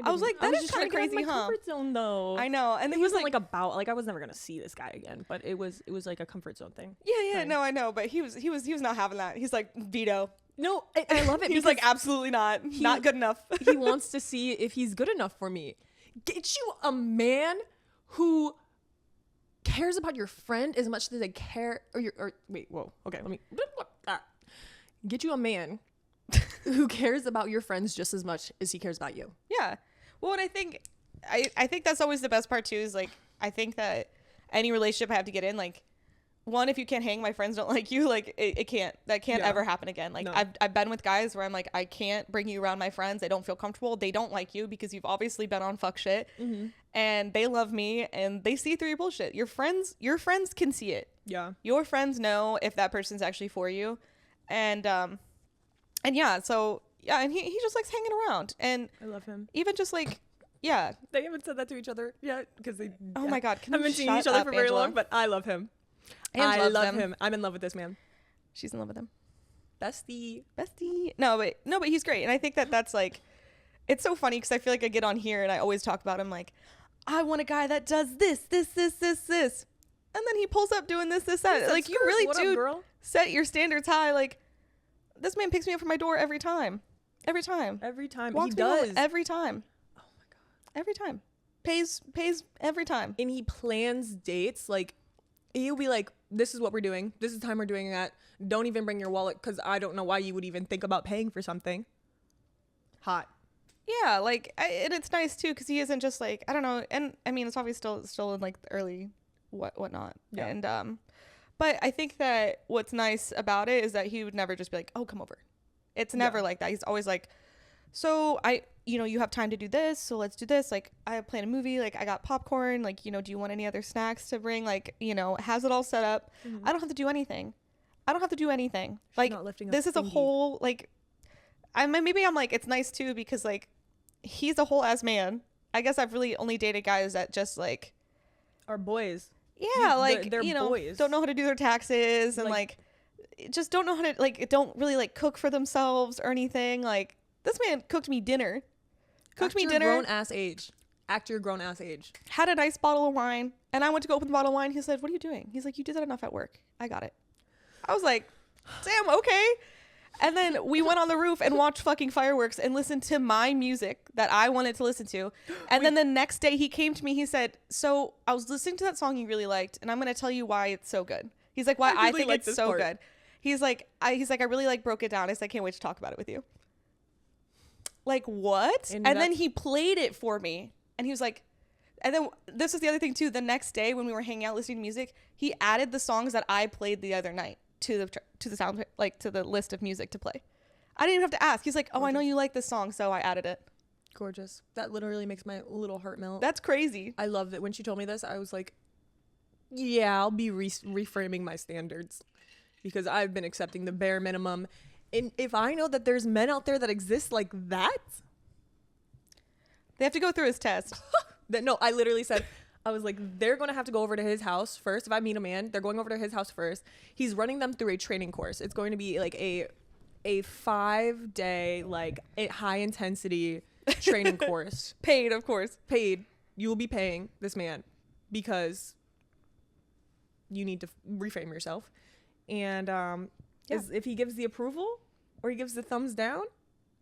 I was like, that is kind of crazy, huh? Comfort zone, though. I know, and it wasn't like about like I was never gonna see this guy again, but it was like a comfort zone thing. Yeah, no, I know, but he was not having that. He's like, veto. No, I love it. He's like, absolutely not good enough. He wants to see if he's good enough for me. Get you a man who cares about your friend as much as they care, get you a man who cares about your friends just as much as he cares about you. Yeah. Well, and I think that's always the best part too, is like, I think that any relationship I have to get in, like, one, if you can't hang, my friends don't like you, like it can't ever happen again. Like, no. I've been with guys where I'm like, I can't bring you around my friends. They don't feel comfortable. They don't like you because you've obviously been on fuck shit, and they love me and they see through your bullshit. Your friends can see it. Yeah. Your friends know if that person's actually for you. And yeah, so yeah, and he just likes hanging around, and I love him. Even just like, yeah, they haven't said that to each other yet because they my God, haven't seen each other for very long. But I love him. I love him. I'm in love with this man. She's in love with him. Bestie. No, but he's great. And I think that's like, it's so funny because I feel like I get on here and I always talk about him like, I want a guy that does this. And then he pulls up doing this, that. Like, you really do set your standards high. Like, this man picks me up from my door every time. Walks he does. Every time. Oh my God. Every time. Pays every time. And he plans dates. Like, he'll be like, this is what we're doing. This is the time we're doing that. Don't even bring your wallet because I don't know why you would even think about paying for something. Hot. Yeah, like, and it's nice too because he isn't just like, I don't know, and I mean it's obviously still in like the early whatnot, yeah. And but I think that what's nice about it is that he would never just be like, oh, come over. It's never like that. He's always like, so you have time to do this, so let's do this. Like, I have planned a movie, like I got popcorn, like, do you want any other snacks to bring? Like, has it all set up. I don't have to do anything. Like, this is a whole, like, maybe I'm like, it's nice too because like he's a whole ass man. I guess I've really only dated guys that just like are boys. Yeah, like they're boys. Don't know how to do their taxes and like just don't know how to like don't really like cook for themselves or anything. Like, this man cooked me dinner. Act your grown ass age. Had a nice bottle of wine, and I went to go open the bottle of wine. He said, "What are you doing?" He's like, "You did that enough at work. I got it." I was like, "Damn, okay." And then we went on the roof and watched fucking fireworks and listened to my music that I wanted to listen to. And then the next day he came to me. He said, so I was listening to that song you really liked, and I'm going to tell you why it's so good. He's like, why I think it's so good. He's like, I really like broke it down. I said, I can't wait to talk about it with you. Like, what? And then he played it for me. And he was like, and then this was the other thing too. The next day when we were hanging out listening to music, he added the songs that I played the other night to the sound, like to the list of music to play. I didn't even have to ask. He's like, oh, gorgeous. I know you like this song, so I added it. Gorgeous. That literally makes my little heart melt. That's crazy. I love that. When she told me this, I was like, yeah, I'll be reframing my standards because I've been accepting the bare minimum. And if I know that there's men out there that exist like that, they have to go through his test. No, I literally said, I was like, they're going to have to go over to his house first. If I meet a man, they're going over to his house first. He's running them through a training course. It's going to be like a 5-day, like a high intensity training course. Paid, of course. Paid. You will be paying this man because you need to reframe yourself. And if he gives the approval or he gives the thumbs down,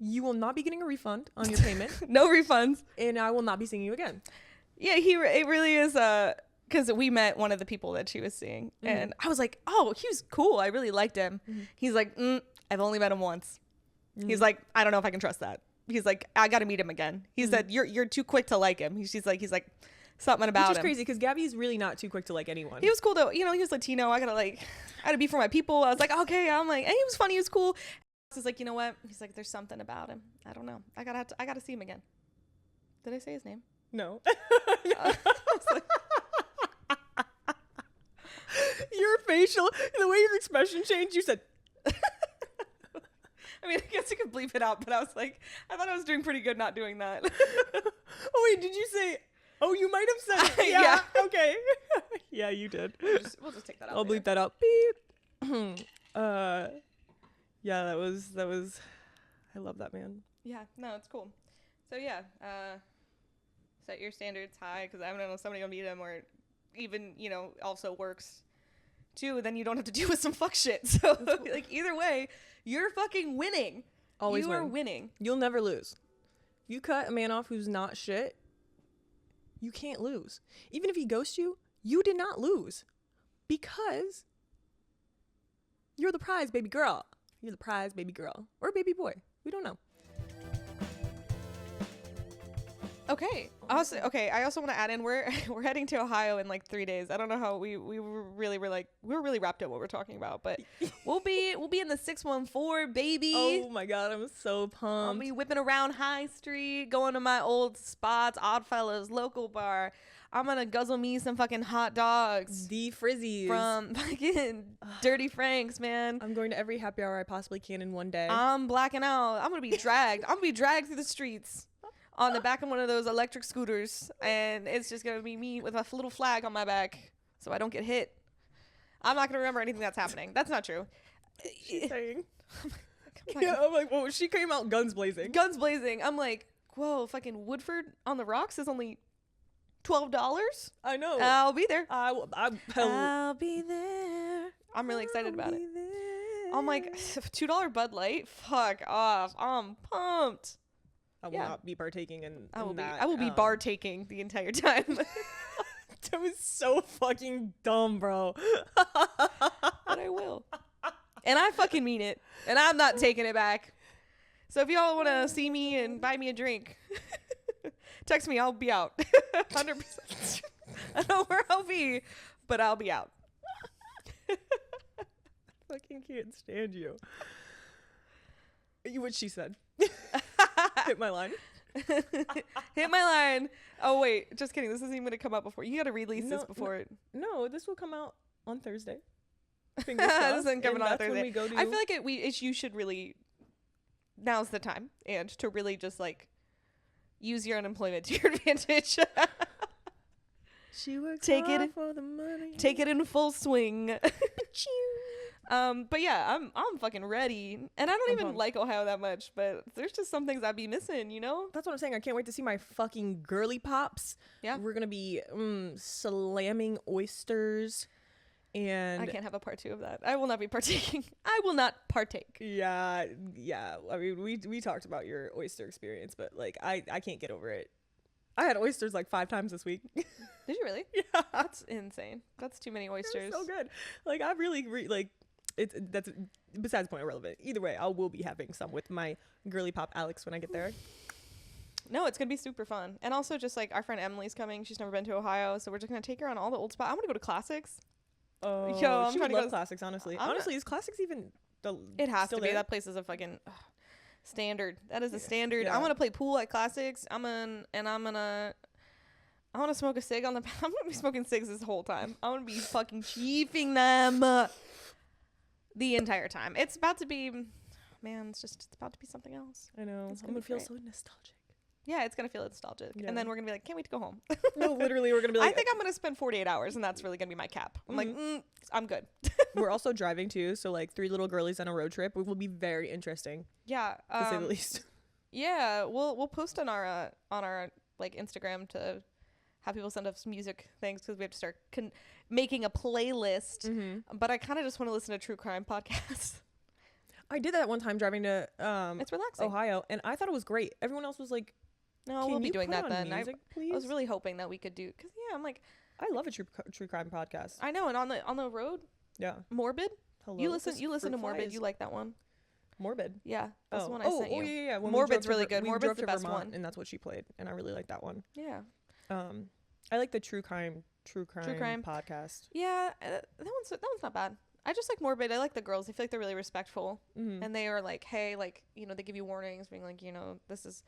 you will not be getting a refund on your payment. No refunds. And I will not be seeing you again. Yeah, it really is, because we met one of the people that she was seeing, and I was like, oh, he was cool. I really liked him. He's like, I've only met him once. He's like, I don't know if I can trust that. He's like, I got to meet him again. He said, you're too quick to like him. He's like something about him. Which is crazy because Gabby's really not too quick to like anyone. He was cool though. He was Latino. I had to be for my people. I was like, okay. I'm like, and he was funny. He was cool. He's like, you know what? He's like, there's something about him. I don't know. I gotta see him again. Did I say his name? No. Your facial, the way your expression changed, you said. I mean, I guess you could bleep it out, but I was like, I thought I was doing pretty good not doing that. Oh, wait, did you say, oh, you might have said it. Yeah. Okay. Yeah, you did. We'll just take that out. I'll bleep that out. Beep. Yeah, that was, I love that man. Yeah, no, it's cool. So yeah, set your standards high because I don't know, somebody will meet him or even, also works too. Then you don't have to deal with some fuck shit. So like either way, you're fucking winning. Always you are winning. You'll never lose. You cut a man off who's not shit, you can't lose. Even if he ghosts you, you did not lose because you're the prize, baby girl. You're the prize, baby girl or baby boy. We don't know. Okay. I also want to add in we're heading to Ohio in like 3 days. I don't know how we were really wrapped up what we're talking about, but we'll be in the 614, baby. Oh my god, I'm so pumped. I'll be whipping around High Street, going to my old spots, Oddfellows, local bar. I'm gonna guzzle me some fucking hot dogs. The Frizzies. From fucking Dirty Frank's, man. I'm going to every happy hour I possibly can in one day. I'm blacking out. I'm gonna be dragged. I'm gonna be dragged through the streets on the back of one of those electric scooters, and it's just gonna be me with a little flag on my back so I don't get hit. I'm not gonna remember anything that's happening. That's not true. She's saying. Yeah, I'm like, well, she came out guns blazing. Guns blazing. I'm like, whoa, fucking Woodford on the Rocks is only $12. I know. I'll be there. I'll be there. I'm really excited about it. I'm like, $2 Bud Light. Fuck off. I'm pumped. I will not be partaking in I will that. be bar taking the entire time. That was so fucking dumb, bro. But I will. And I fucking mean it. And I'm not taking it back. So if y'all want to see me and buy me a drink, text me. I'll be out. 100%. I don't know where I'll be, but I'll be out. Fucking can't stand you. What she said. Hit my line. Hit my line. Oh, wait. Just kidding. This isn't even going to come out before. You got to release this before it. No, this will come out on Thursday. Fingers This crossed. isn't coming out Thursday. I feel like you should really, now's the time, and to really just like use your unemployment to your advantage. She works take hard it for the money. Take it in full swing. But yeah, I'm fucking ready, and I don't even like Ohio that much, but there's just some things I'd be missing, you know. That's what I'm saying. I can't wait to see my fucking girly pops. Yeah, we're gonna be slamming oysters. And I can't have a part 2 of that. I will not be partaking. I will not partake. Yeah. I mean, we talked about your oyster experience, but like, I can't get over it. I had oysters like 5 times this week. Did you really? Yeah. That's insane. That's too many oysters. They're so good. Like, I really like. That's besides the point, irrelevant. Either way, I will be having some with my girly pop Alex when I get there. No, it's gonna be super fun. And also, just like our friend Emily's coming. She's never been to Ohio, so we're just gonna take her on all the old spots. I want to go to Classics. Oh, yo, I'm trying to love Classics, honestly. Honestly, is Classics even it has to be. there? That place is a fucking standard. That is a standard. Yeah. I'm gonna play pool at Classics. I want to smoke a cig on the I'm gonna be smoking cigs this whole time. I'm gonna be fucking chiefing them the entire time. It's about to be, man, it's about to be something else. I know. I'm gonna feel so nostalgic. Yeah, it's gonna feel nostalgic. Yeah. And then we're gonna be like, can't wait to go home. No, literally, we're gonna be like, I think I'm gonna spend 48 hours, and that's really gonna be my cap. I'm like, I'm good. We're also driving too, so like 3 little girlies on a road trip. It will be very interesting. Yeah, to say the least. Yeah, we'll post on our like Instagram to have people send us music things, because we have to start making a playlist. Mm-hmm. But I kind of just want to listen to true crime podcasts. I did that one time driving to it's relaxing. Ohio, and I thought it was great. Everyone else was like, no, we'll be doing that then. Music, I was really hoping that we could do, because I'm like, I love a true crime podcast. I know, and on the road, Morbid. Hello, you listen to Morbid. You like that one? Morbid. Yeah, that's the one I sent you. Oh yeah. When Morbid's really good. Morbid's the best one, and that's what she played, and I really like that one. Yeah. I like the true crime podcast. Yeah, that one's not bad. I just like Morbid. I like the girls. I feel like they're really respectful, and they are like, hey, like, you know, they give you warnings, being like, you know, this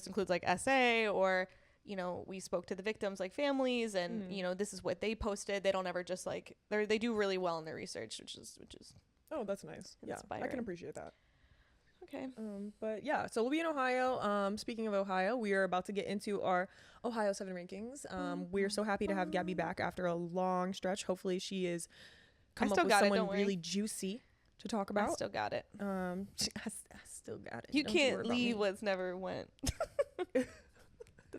includes like SA, or, you know, we spoke to the victims, like families, and you know, this is what they posted. They don't ever just like they do really well in their research, which is. Oh, that's nice. Inspiring. Yeah, I can appreciate that. Okay. But yeah, so we'll be in Ohio. Speaking of Ohio, we are about to get into our Ohio 7 rankings. We're so happy to have Gabby back after a long stretch. Hopefully she is come up with someone really juicy to talk about. I still got it. I still got it. You can't leave what's never went. Did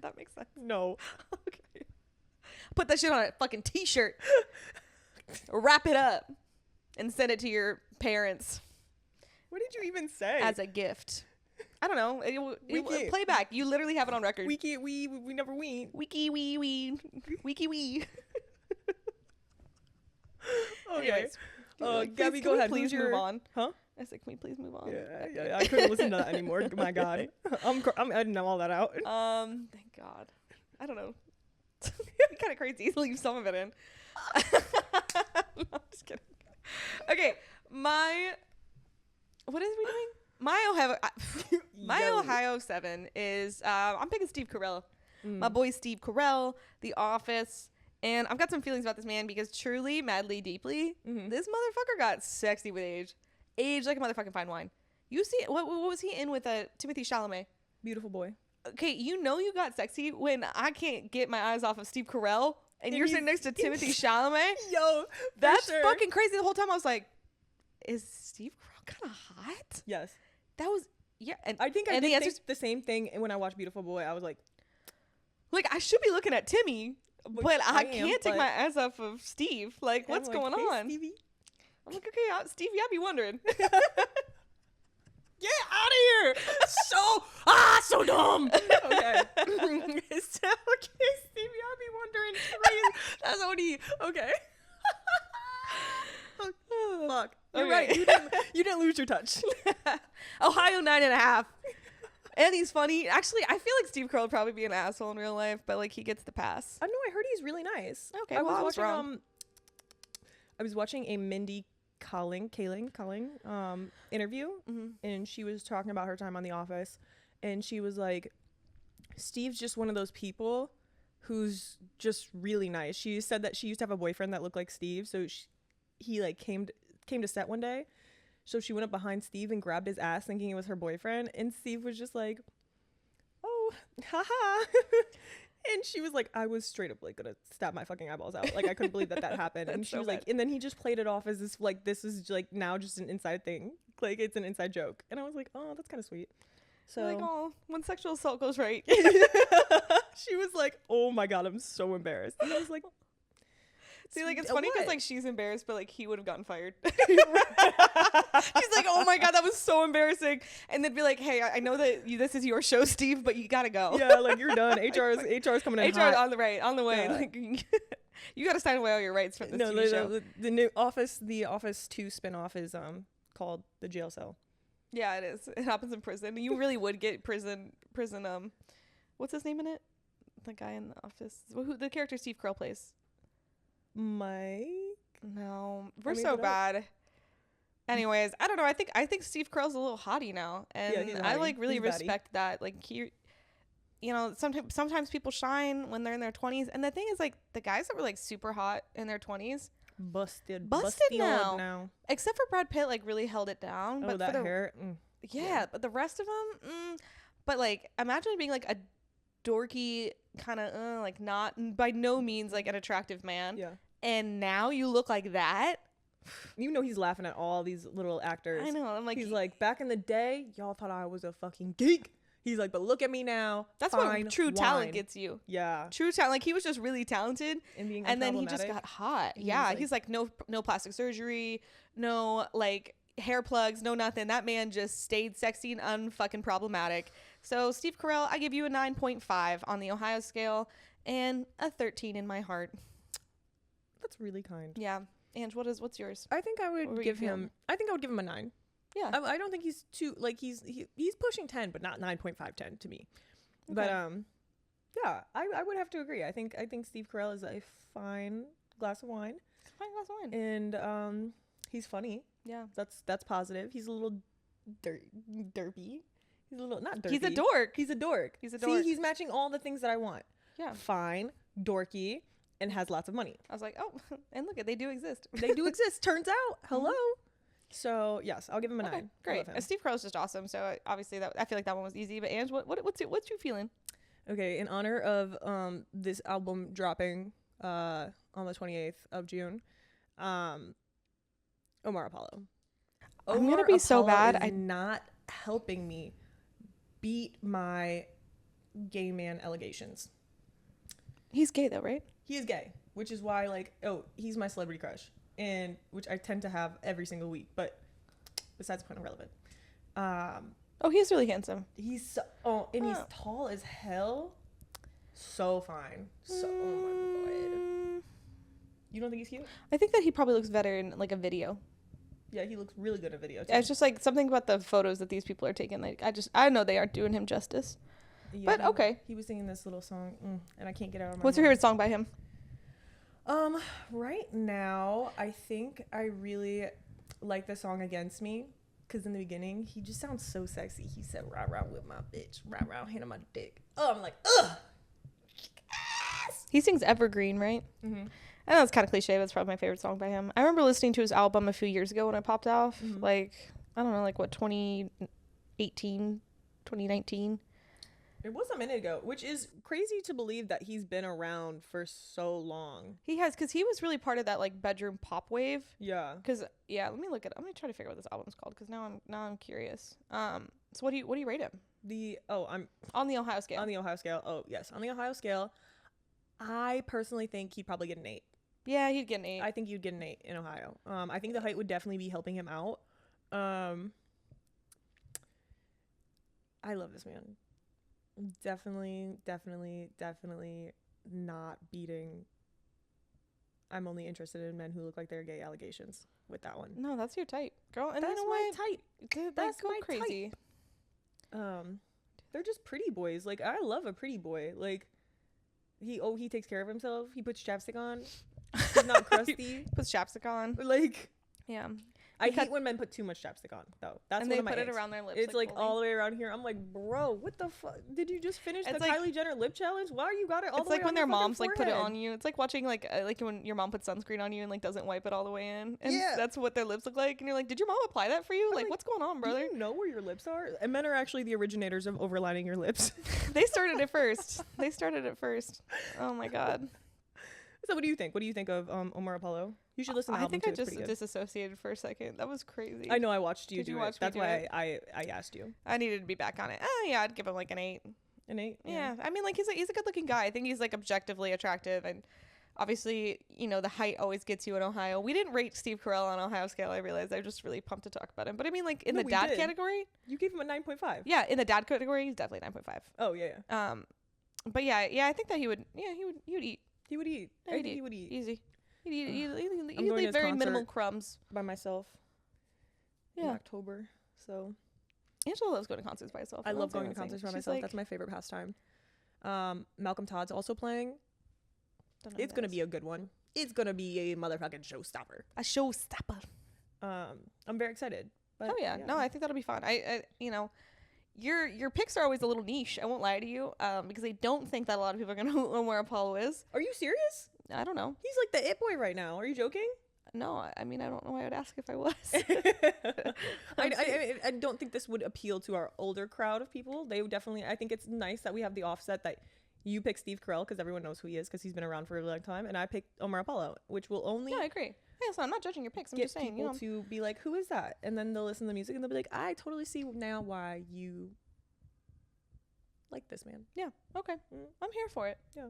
that make sense? No. Okay. Put that shit on a fucking t-shirt. Wrap it up and send it to your parents. What did you even say? As a gift. I don't know. Play back. You literally have it on record. We never ween. Wiki wee. Okay. Gabby, go ahead. Please move on. Huh? I said, can we please move on? Yeah. I couldn't listen to that anymore. My God. I'm editing all that out. Thank God. I don't know. Kind of crazy to leave some of it in. No, I'm just kidding. Okay. What is we doing? My Ohio 7 is I'm picking Steve Carell. My boy Steve Carell, The Office. And I've got some feelings about this man, because truly, madly, deeply, this motherfucker got sexy with age. Age like a motherfucking fine wine. You see, what was he in with Timothy Chalamet? Beautiful boy. Okay, you know you got sexy when I can't get my eyes off of Steve Carell and you're sitting next to Timothy Chalamet. Yo, that's fucking crazy. The whole time I was like, is Steve Carell kind of hot? Yes. That was, yeah. And I think I did think the same thing when I watched Beautiful Boy. I was like I should be looking at Timmy, but I can't take my eyes off of Steve. Like, what's going on? Stevie. I'm like, okay, Steve, yeah, be wondering. Get out of here. So dumb. Okay. So, okay, Stevie, I'll be wondering. That's OD. Okay. Oh, fuck. You're right. You didn't lose your touch. Ohio 9.5. And he's funny. Actually, I feel like Steve Carell would probably be an asshole in real life, but like he gets the pass. I know. I heard he's really nice. Okay, I was wrong. I was watching a Mindy Kaling interview, and she was talking about her time on The Office, and she was like, Steve's just one of those people who's just really nice. She said that she used to have a boyfriend that looked like Steve, so he like came to set one day, so she went up behind Steve and grabbed his ass thinking it was her boyfriend, and Steve was just like, oh, haha. And she was like, I was straight up like gonna stab my fucking eyeballs out. Like I couldn't believe that happened. And she was like, and then he just played it off as this like, this is like now just an inside thing. Like it's an inside joke. And I was like, oh, that's kind of sweet. So you're like, oh, when sexual assault goes right. She was like, oh my God, I'm so embarrassed. And I was like, see, like it's funny because like she's embarrassed, but like he would have gotten fired. She's like, oh my God, that was so embarrassing. And they'd be like, hey, I know that this is your show, Steve, but you gotta go. Yeah, like you're done. HR's coming in hot. on the way. Yeah. Like you gotta sign away all your rights from this TV show. The new Office, the Office 2 spinoff is called The Jail Cell. Yeah, it is. It happens in prison. You really would get prison. What's his name in it? The guy in the Office. Who the character Steve Carell plays? Mike? No, we're so bad. Anyways, I don't know. I think Steve Carell's a little hottie now, and yeah, I like really respect that. Like he, sometimes people shine when they're in their 20s, and the thing is, like the guys that were like super hot in their 20s, busted now. Except for Brad Pitt, like really held it down. Oh, but that hair. Yeah, but the rest of them, but like imagine being like a dorky kind of like not by no means like an attractive man. Yeah. And now you look like that. You know he's laughing at all these little actors. I know. I'm like, he's like, back in the day, y'all thought I was a fucking geek. He's like, but look at me now. That's what true talent gets you. Yeah. True talent. Like he was just really talented, and then he just got hot. Yeah. He's like no plastic surgery, no like hair plugs, no nothing. That man just stayed sexy and unfucking problematic. So Steve Carell, I give you a 9.5 on the Ohio scale and a 13 in my heart. That's really kind. Yeah. Ange, what's yours? I think I would give him a 9. Yeah. I don't think he's too like he's pushing 10, but not 9.5, 10 to me. Okay. But yeah, I would have to agree. I think Steve Carell is a fine glass of wine. And he's funny. Yeah. That's positive. He's a little derpy. He's a little not derpy. He's a dork. See, he's matching all the things that I want. Yeah. Fine, dorky, and has lots of money. I was like, oh, and look, they do exist. Turns out. Hello. So yes, I'll give him a 9. Great. Steve Carell's just awesome. So obviously I feel like that one was easy. But Ange, what's your feeling? Okay, in honor of this album dropping on the 28th of June, Omar Apollo. I'm gonna be so bad. I'm not helping me beat my gay man allegations. He's gay though, right? He is gay, which is why he's my celebrity crush, and which I tend to have every single week. But besides the point, irrelevant. He's really handsome. He's he's tall as hell. So fine. So oh my God. You don't think he's cute? I think that he probably looks better in like a video. Yeah, he looks really good in video too. It's just like something about the photos that these people are taking. Like I know they aren't doing him justice. Yeah, but okay. He was singing this little song, and I can't get out of my What's your favorite song by him? Right now, I think I really like the song Against Me, because in the beginning, he just sounds so sexy. He said, rah, rah, with my bitch, rah, rah, hand on my dick. Oh, I'm like, ugh. Yes! He sings Evergreen, right? Mm-hmm. I know it's kind of cliche, but it's probably my favorite song by him. I remember listening to his album a few years ago when it popped off. Mm-hmm. Like, I don't know, like what, 2018, 2019? It was a minute ago, which is crazy to believe that he's been around for so long. He has, because he was really part of that like bedroom pop wave. Yeah. Because let me look at. I'm gonna try to figure out what this album's called because now I'm curious. So what do you rate him? I'm on the Ohio scale. On the Ohio scale. Oh yes, on the Ohio scale. I personally think he'd probably get an 8. Yeah, he'd get an 8. I think you'd get an 8 in Ohio. I think the height would definitely be helping him out. I love this man. Definitely not beating I'm only interested in men who look like they're gay allegations with that one. No, that's your type, girl. And that's you know my what? type. Dude, that's go my crazy. Type. They're just pretty boys. Like, I love a pretty boy. Like, he takes care of himself. He puts chapstick on. He's not crusty. Puts chapstick on. Like, yeah. I hate when men put too much chapstick on, though. That's and one they of my put it eggs. around their lips. It's like all the way around here. I'm like, bro, what the fuck? Did you just finish the Kylie Jenner lip challenge? Why you got it all the way? It's like when their moms like put it on you. It's like watching like when your mom puts sunscreen on you and like doesn't wipe it all the way in, and that's what their lips look like. And you're like, did your mom apply that for you? Like, what's going on, brother? Do you know where your lips are? And men are actually the originators of overlining your lips. They started it first. Oh my god. So what do you think? What do you think of Omar Apollo? You should listen to the album. I think I just disassociated for a second. That was crazy. I know, I watched you do it. That's why I asked you. I needed to be back on it. Oh yeah, I'd give him like an 8. An 8? Yeah. I mean, like he's a good looking guy. I think he's like objectively attractive, and obviously, you know, the height always gets you in Ohio. We didn't rate Steve Carell on Ohio scale. I realized. I'm just really pumped to talk about him. But I mean, like in the dad category, you gave him a 9.5. Yeah, in the dad category, he's definitely 9.5. Oh yeah. But yeah, I think that he would. Yeah, he would eat. He would eat. I think he would eat. Easy. He'd leave very minimal crumbs. By myself. In October. So. Angela loves going to concerts by herself. I love going to concerts by myself. That's my favorite pastime. Malcolm Todd's also playing. It's gonna be a good one. It's gonna be a motherfucking showstopper. A showstopper. I'm very excited. But oh yeah. No, I think that'll be fun. I you know, your picks are always a little niche. I won't lie to you, because I don't think that a lot of people are gonna know where Apollo is. Are you serious? I don't know. He's like the it boy right now. Are you joking? No, I mean I don't know why I would ask if I was. I don't think this would appeal to our older crowd of people. They would definitely. I think it's nice that we have the offset that you pick Steve Carell because everyone knows who he is because he's been around for a long time, and I picked Omar Apollo, which will only. Yeah, I agree. Yeah, so I'm not judging your picks. I'm just saying, people to be like, who is that? And then they'll listen to the music and they'll be like, I totally see now why you like this man. Yeah. Okay. I'm here for it. Yeah.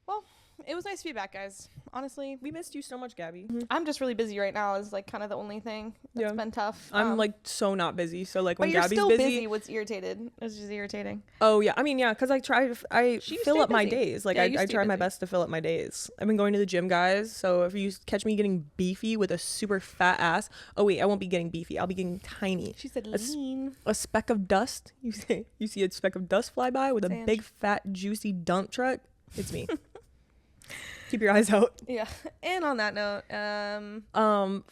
Well, it was nice to be back, guys. Honestly, we missed you so much, Gabby. I'm just really busy right now. Is like kind of the only thing that's been tough. I'm like so not busy. So like when but you're Gabby's still busy, what's irritated? It's just irritating. Oh yeah, I mean yeah, because I fill up my days. Like I try my best to fill up my days. I've been going to the gym, guys. So if you catch me getting beefy with a super fat ass, oh wait, I won't be getting beefy. I'll be getting tiny. She said lean. A speck of dust. You see a speck of dust fly by with a big fat juicy dump truck. It's me. Keep your eyes out. Yeah. And on that note,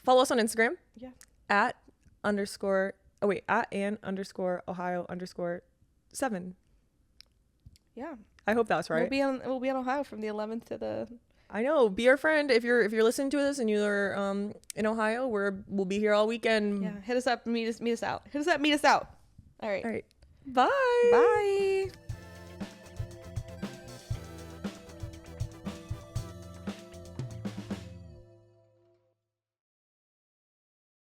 follow us on Instagram. Yeah. at @Ohio_7. Yeah. I hope that's right. We'll be on Ohio from the 11th to the. I know. Be our friend if you're listening to this and you're in Ohio. We'll be here all weekend. Yeah. Hit us up. Meet us out. All right. Bye. Bye.